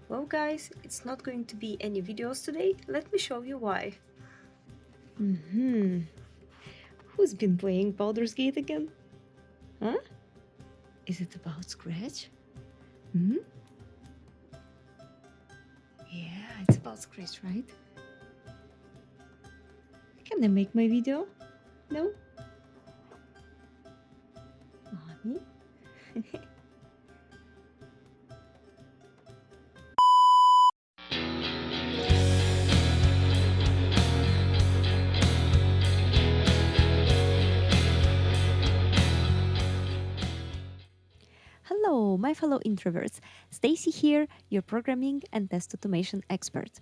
Well guys, it's not going to be any videos today, let me show you why. Who's been playing Baldur's Gate again? Huh? Is it about Scratch? Yeah, it's about Scratch, right? Can I make my video? No? Mommy? Hello, my fellow introverts. Stacy here, your programming and test automation expert.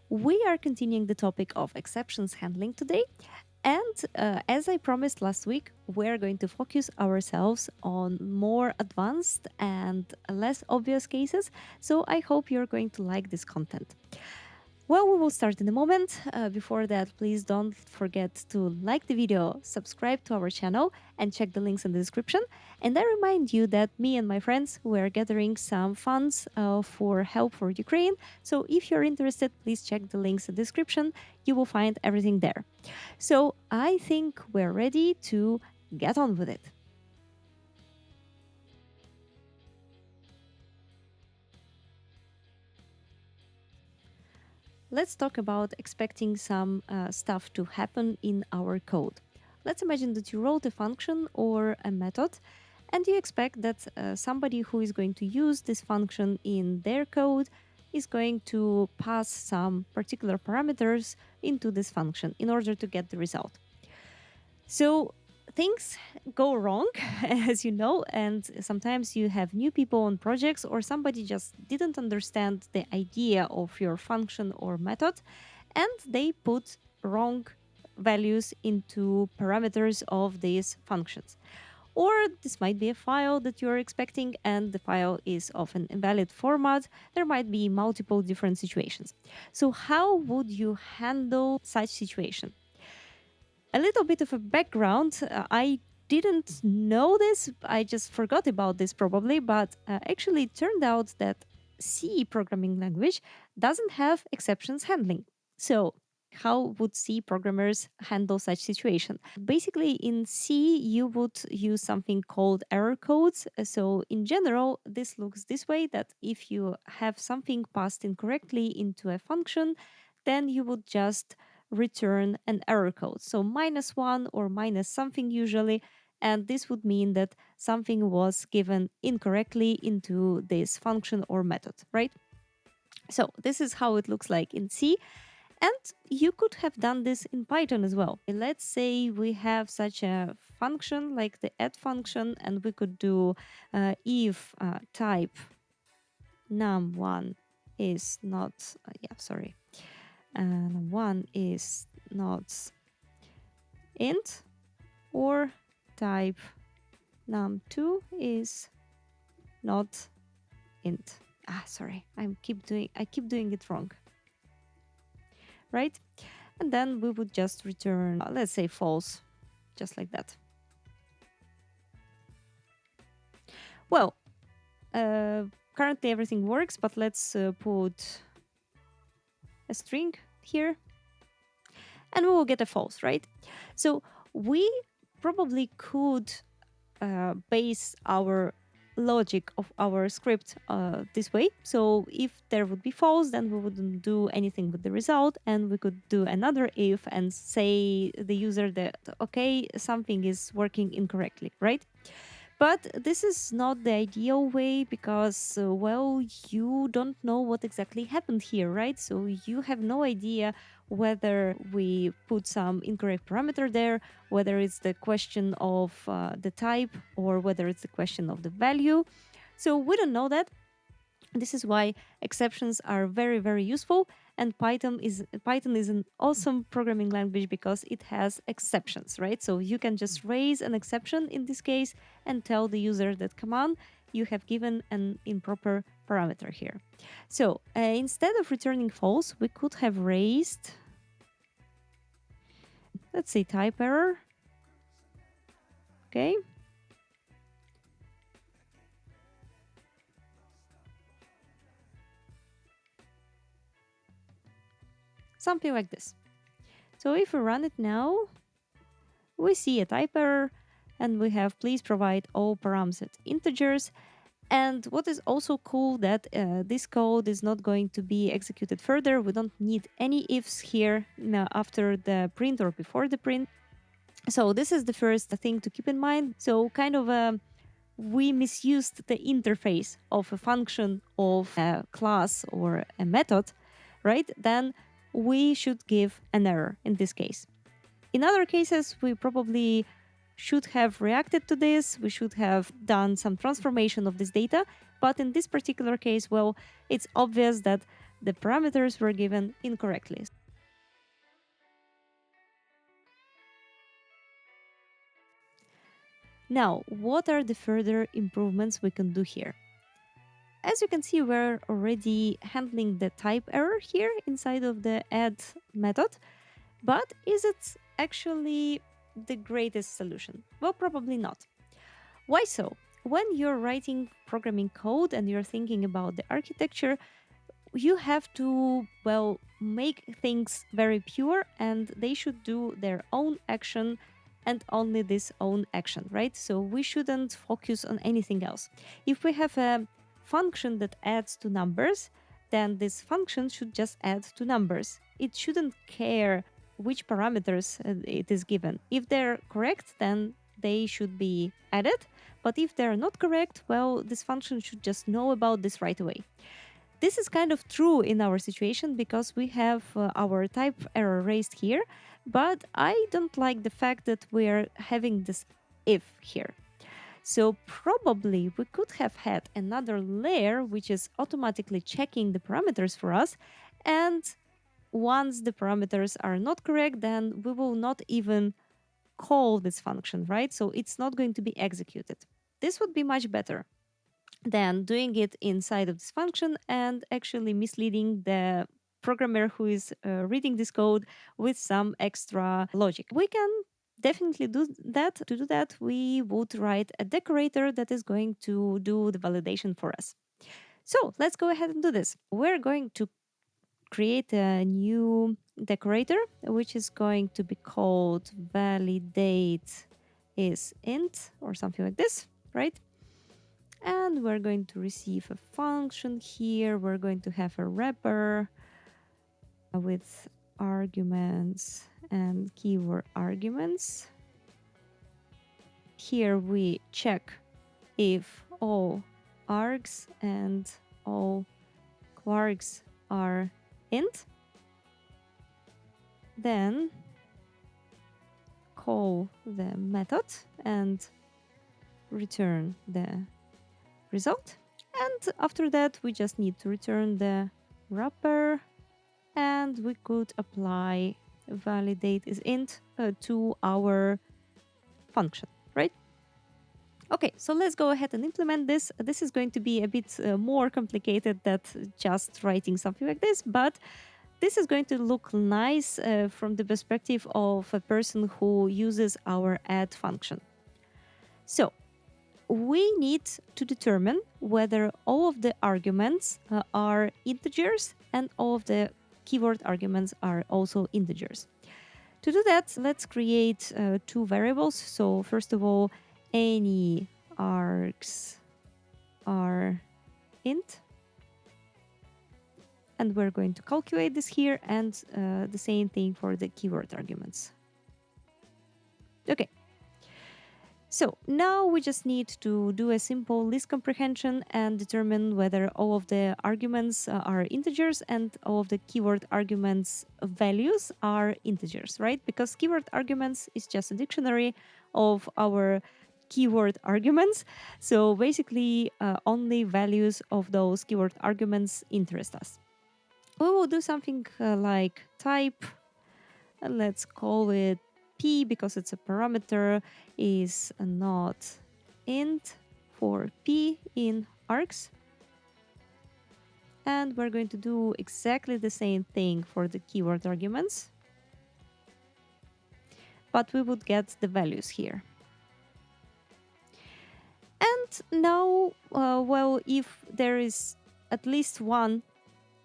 We are continuing the topic of exceptions handling today. And as I promised last week, we're going to focus ourselves on more advanced and less obvious cases. So I hope you're going to like this content. Well, we will start in a moment. Before that, please don't forget to like the video, subscribe to our channel, and check the links in the description. And I remind you that me and my friends were gathering some funds for help for Ukraine. So if you're interested, please check the links in the description. You will find everything there. So I think we're ready to get on with it. Let's talk about expecting some stuff to happen in our code. Let's imagine that you wrote a function or a method and you expect that somebody who is going to use this function in their code is going to pass some particular parameters into this function in order to get the result. So things go wrong, as you know, and sometimes you have new people on projects or somebody just didn't understand the idea of your function or method and they put wrong values into parameters of these functions. Or this might be a file that you're expecting and the file is of an invalid format. There might be multiple different situations. So how would you handle such situation? A little bit of a background. I didn't know this, I just forgot about this probably, but actually it turned out that C programming language doesn't have exceptions handling. So, how would C programmers handle such situation? Basically, in C, you would use something called error codes. So, in general, this looks this way that if you have something passed incorrectly into a function, then you would just return an error code. So -1 or minus something usually. And this would mean that something was given incorrectly into this function or method, right? So this is how it looks like in C. And you could have done this in Python as well. Let's say we have such a function like the add function, and we could do if type num1 is not, num1 is not int, or type num2 is not int. I keep doing it wrong. Right? And then we would just return, let's say false, just like that. Well, currently everything works, but let's put a string here and we will get a false, right? So we probably could base our logic of our script this way. So if there would be false, then we wouldn't do anything with the result, and we could do another if and say the user that, okay, something is working incorrectly, right? But this is not the ideal way because, well, you don't know what exactly happened here, right? So you have no idea whether we put some incorrect parameter there, whether it's the question of the type or whether it's the question of the value. So we don't know that. This is why exceptions are very, very useful. And Python is an awesome programming language because it has exceptions, right? So you can just raise an exception in this case and tell the user that, come on, you have given an improper parameter here. So instead of returning false, we could have raised, let's say, type error. Okay. something like this. So if we run it now, we see a type error and we have please provide all params at integers. And what is also cool that this code is not going to be executed further. We don't need any ifs here now after the print or before the print. So this is the first thing to keep in mind. So kind of we misused the interface of a function of a class or a method, right? Then we should give an error in this case. In other cases, we probably should have reacted to this. We should have done some transformation of this data. But in this particular case, well, it's obvious that the parameters were given incorrectly. Now, what are the further improvements we can do here? As you can see, we're already handling the type error here inside of the add method. But is it actually the greatest solution? Well, probably not. Why so? When you're writing programming code and you're thinking about the architecture, you have to, well, make things very pure and they should do their own action and only this own action, right? So we shouldn't focus on anything else. If we have a function that adds to numbers, then this function should just add to numbers. It shouldn't care which parameters it is given. If they're correct, then they should be added. But if they're not correct, well, this function should just know about this right away. This is kind of true in our situation because we have our type error raised here, but I don't like the fact that we're having this if here. So probably we could have had another layer which is automatically checking the parameters for us, and once the parameters are not correct, then we will not even call this function, right? So it's not going to be executed. This would be much better than doing it inside of this function and actually misleading the programmer who is reading this code with some extra logic. We can definitely do that. To do that, we would write a decorator that is going to do the validation for us. So let's go ahead and do this. We're going to create a new decorator, which is going to be called validate is int or something like this, right? And we're going to receive a function here. We're going to have a wrapper with arguments and keyword arguments. Here we check if all args and all quarks are int. Then call the method and return the result. And after that, we just need to return the wrapper and we could apply validate is int to our function, right? Okay, so let's go ahead and implement this. This is going to be a bit more complicated than just writing something like this, but this is going to look nice from the perspective of a person who uses our add function. So we need to determine whether all of the arguments are integers and all of the keyword arguments are also integers. To do that, let's create two variables. So first of all, any args are int. And we're going to calculate this here and the same thing for the keyword arguments. Okay. So now we just need to do a simple list comprehension and determine whether all of the arguments are integers and all of the keyword arguments values are integers, right? Because keyword arguments is just a dictionary of our keyword arguments. So basically only values of those keyword arguments interest us. We will do something like type, and let's call it p because it's a parameter, is not int for p in args. And we're going to do exactly the same thing for the keyword arguments, but we would get the values here. And now, well, if there is at least one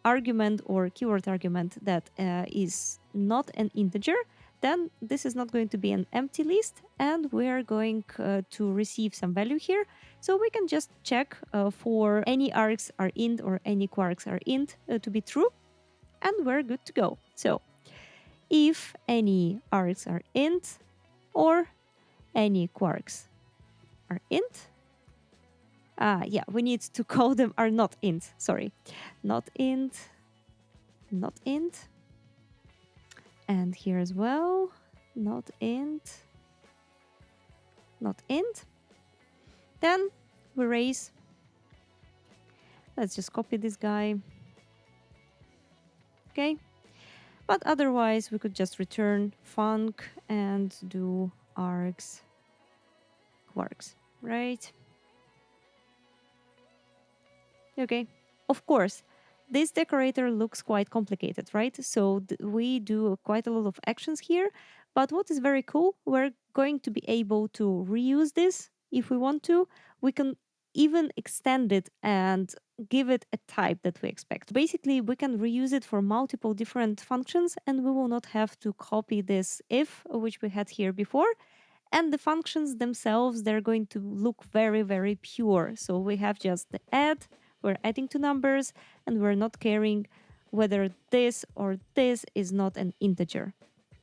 argument or keyword argument that is not an integer, then this is not going to be an empty list, and we're going to receive some value here. So we can just check for any args are int or any quarks are int to be true, and we're good to go. So if any args are int or any quarks are int, yeah, we need to call them are not int, sorry. Not int, not int. And here as well, not int, not int. Then we raise. Let's just copy this guy. Okay. But otherwise, we could just return func and do args quarks, right? Okay. Of course, this decorator looks quite complicated, right? So we do quite a lot of actions here. But what is very cool, we're going to be able to reuse this if we want to. We can even extend it and give it a type that we expect. Basically, we can reuse it for multiple different functions, and we will not have to copy this if, which we had here before. And the functions themselves, they're going to look very, very pure. So we have just the add, we're adding two numbers, and we're not caring whether this or this is not an integer.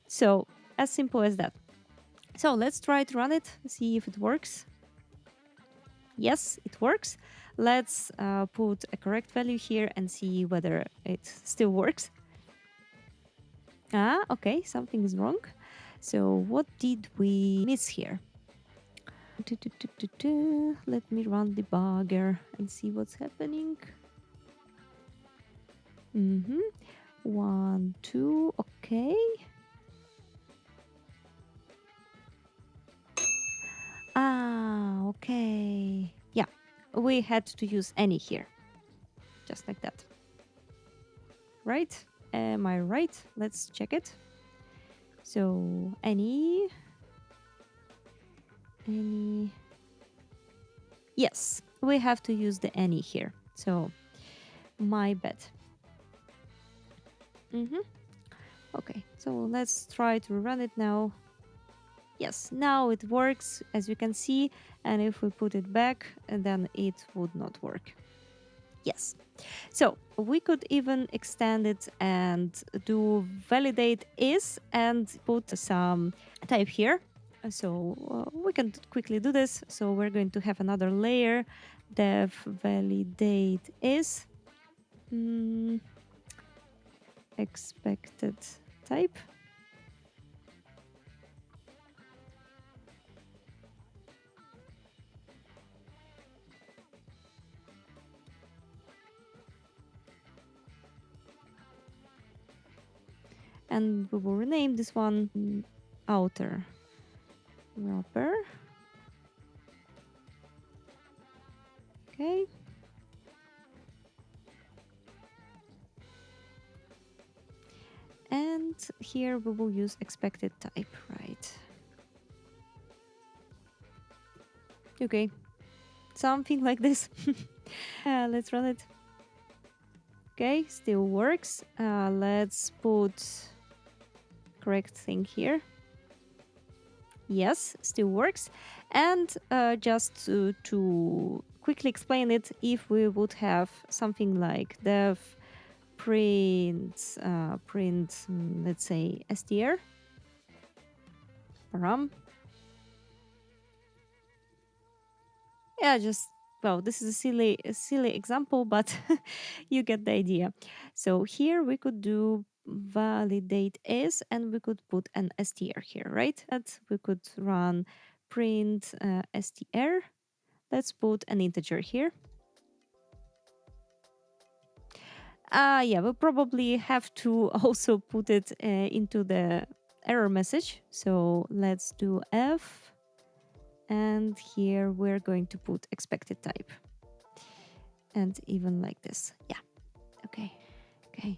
So as simple as that. So let's try to run it, see if it works. Yes, it works. Let's put a correct value here and see whether it still works. Okay, something is wrong. So what did we miss here? Let me run debugger and see what's happening. 1, 2, okay. Okay. Yeah, we had to use any here. Just like that. Right? Am I right? Let's check it. So, any. Yes, we have to use the any here. So, my bad. Okay, so let's try to run it now. Yes, now it works, as you can see, and if we put it back, then it would not work. Yes. So we could even extend it and do validate is and put some type here. So we can quickly do this. So we're going to have another layer, dev validate is expected type. And we will rename this one outer wrapper. Okay. And here we will use expected type, right? Okay, something like this. Let's run it. Okay, still works. Let's put correct thing here. Yes, still works. And just to quickly explain it, if we would have something like dev print, let's say str param. Yeah, just, well, this is a silly example, but you get the idea. So here we could do validate is, and we could put an str here, right? And we could run print str. Let's put an integer here. Yeah, we'll probably have to also put it into the error message. So let's do f. And here we're going to put expected type. And even like this. Yeah. Okay. Okay.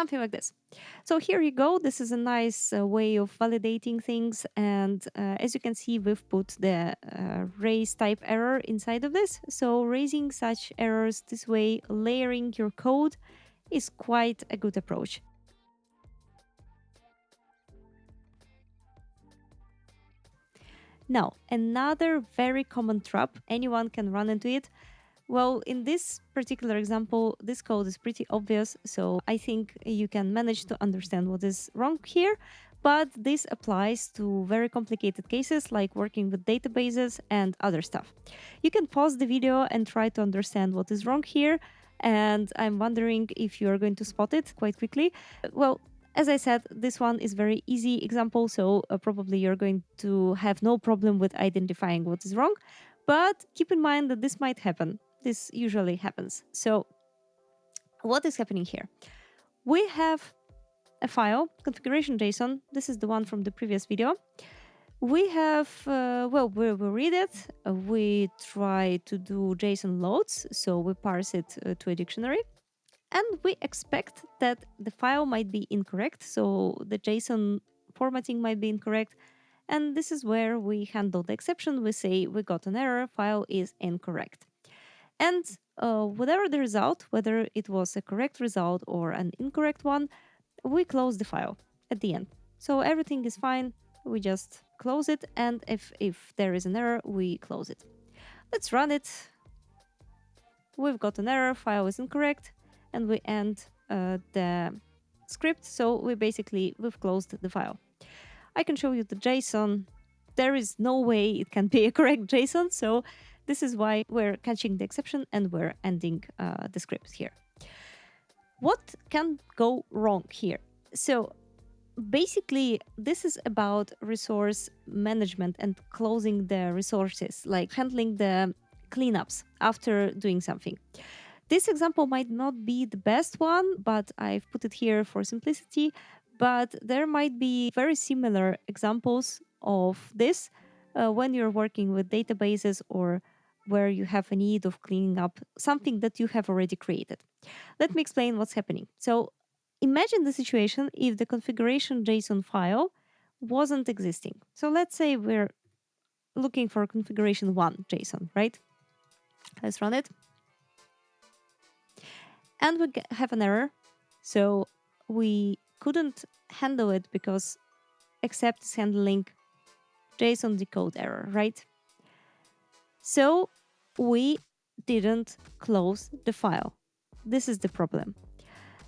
something like this. So here you go. This is a nice way of validating things. And as you can see, we've put the raise type error inside of this. So raising such errors this way, layering your code, is quite a good approach. Now, another very common trap, anyone can run into it. Well, in this particular example, this code is pretty obvious, so I think you can manage to understand what is wrong here. But this applies to very complicated cases like working with databases and other stuff. You can pause the video and try to understand what is wrong here. And I'm wondering if you're going to spot it quite quickly. Well, as I said, this one is very easy example, so probably you're going to have no problem with identifying what is wrong. But keep in mind that this might happen. This usually happens. So what is happening here? We have a file, configuration.json. This is the one from the previous video. We have, we read it. We try to do JSON loads. So we parse it to a dictionary. And we expect that the file might be incorrect. So the JSON formatting might be incorrect. And this is where we handle the exception. We say we got an error, file is incorrect. And whatever the result, whether it was a correct result or an incorrect one, we close the file at the end. So everything is fine. We just close it. And if there is an error, we close it. Let's run it. We've got an error, file is incorrect. And we end the script. So we've closed the file. I can show you the JSON. There is no way it can be a correct JSON. So this is why we're catching the exception and we're ending the script here. What can go wrong here? So basically, this is about resource management and closing the resources, like handling the cleanups after doing something. This example might not be the best one, but I've put it here for simplicity. But there might be very similar examples of this when you're working with databases or where you have a need of cleaning up something that you have already created. Let me explain what's happening. So imagine the situation if the configuration JSON file wasn't existing. So let's say we're looking for configuration 1 JSON, right? Let's run it. And we have an error. So we couldn't handle it because except is handling JSON decode error, right? So we didn't close the file. This is the problem.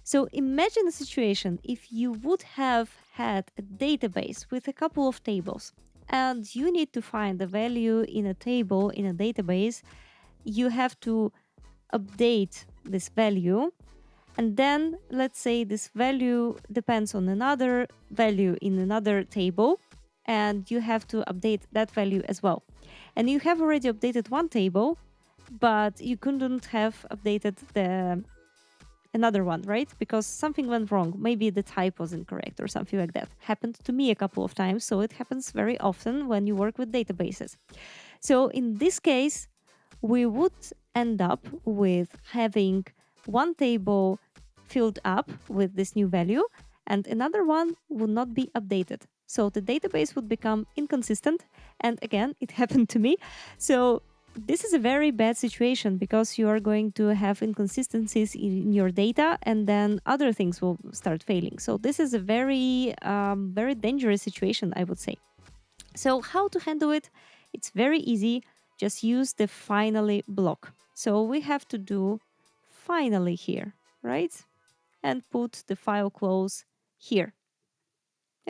So imagine a situation if you would have had a database with a couple of tables and you need to find a value in a table in a database. You have to update this value. And then let's say this value depends on another value in another table, and you have to update that value as well. And you have already updated one table, but you couldn't have updated another one, right? Because something went wrong. Maybe the type was incorrect or something like that. Happened to me a couple of times, so it happens very often when you work with databases. So in this case, we would end up with having one table filled up with this new value and another one would not be updated. So the database would become inconsistent. And again, it happened to me. So this is a very bad situation because you are going to have inconsistencies in your data and then other things will start failing. So this is a very, very dangerous situation, I would say. So how to handle it? It's very easy. Just use the finally block. So we have to do finally here, right? And put the file close here.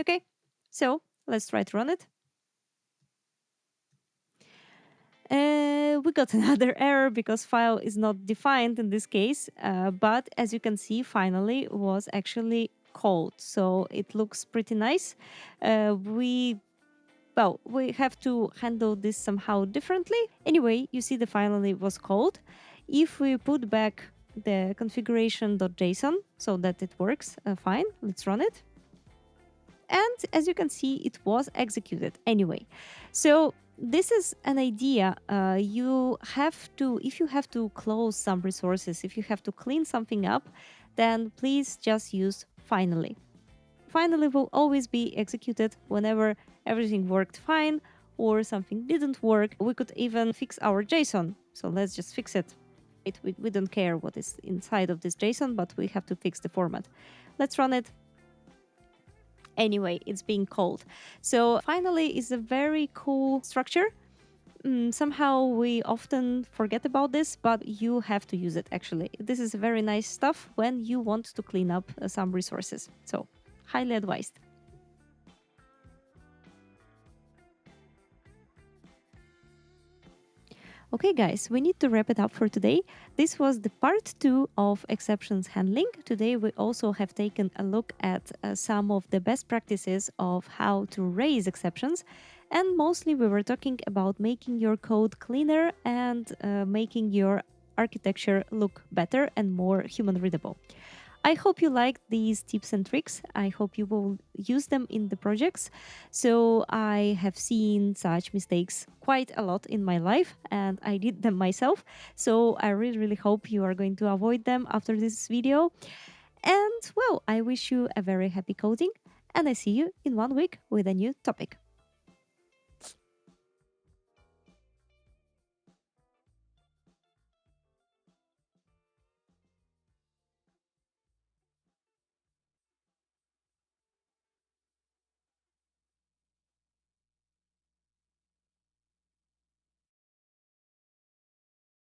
Okay, so let's try to run it. We got another error because file is not defined in this case, but as you can see, finally was actually called. So it looks pretty nice. We have to handle this somehow differently. Anyway, you see the finally was called. If we put back the configuration.json so that it works fine, let's run it. And as you can see, it was executed anyway. So this is an idea. If you have to close some resources, if you have to clean something up, then please just use finally. Finally will always be executed whenever everything worked fine or something didn't work. We could even fix our JSON. So let's just fix it. We don't care what is inside of this JSON, but we have to fix the format. Let's run it. Anyway, it's being called. So finally is a very cool structure. Somehow we often forget about this, but you have to use it actually. This is very nice stuff when you want to clean up some resources. So highly advised. Okay, guys, we need to wrap it up for today. This was the part 2 of exceptions handling. Today, we also have taken a look at some of the best practices of how to raise exceptions. And mostly, we were talking about making your code cleaner and making your architecture look better and more human readable. I hope you liked these tips and tricks. I hope you will use them in the projects. So, I have seen such mistakes quite a lot in my life and I did them myself. So, I really, really hope you are going to avoid them after this video. And well, I wish you a very happy coding and I see you in 1 week with a new topic.